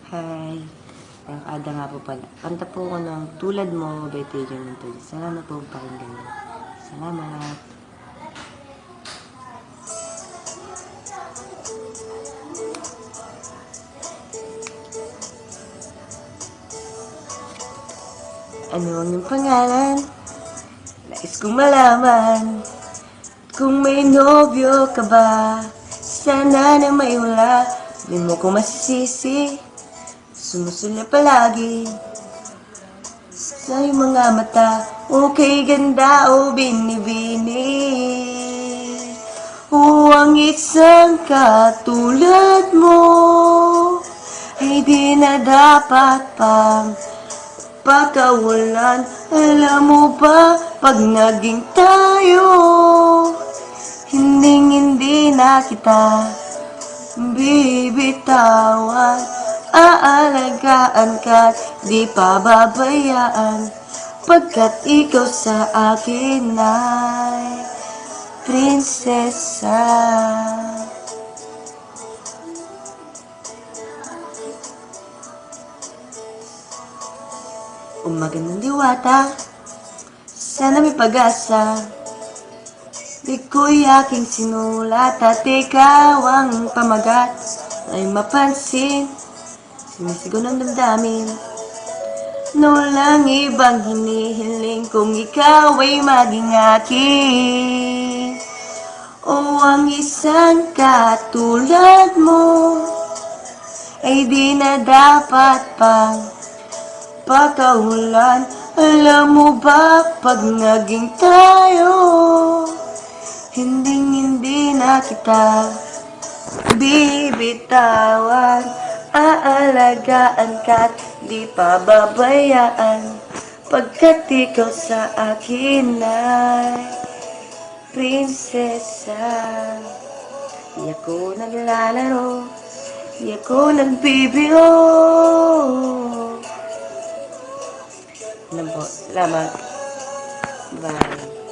Hi. Ang Ada nga po pala. Kanta po ko ng Tulad Mo by Teacher Mentor. Sana na po pakinggan niyo. Salamat. Ano ang iyong pangalan? Nais kong malaman kung may nobyo ka ba. Sana na may wala. Di mo ko masisisi. Sumusulya palagi sa iyong mga mata. Okay, ganda o binibini. O ang isang katulad mo ay di na dapat pang pagkawalan. Alam mo ba, pag naging tayo, hindi na kita bibitawan. Aalagaan ka't di pababayaan, pagkat ikaw sa akin ay prinsesa. Umaga ng diwata, sana may pag-asa. Di ko'y aking sinulat at ikaw ang pamagat. Ay mapansin, sinisigaw ng damdamin. Walang ibang hinihiling kung ikaw ay maging akin. O ang isang katulad mo ay di na dapat pang pagkawalan. Alam mo ba, pag naging tayo, hindi na kita bibitawan. Aalagaan ka't di pababayaan, pagkat ikaw sa akin ay prinsesa. Di ako naglalaro, di ako nagbibiro. Ano po? Salamat. Bye.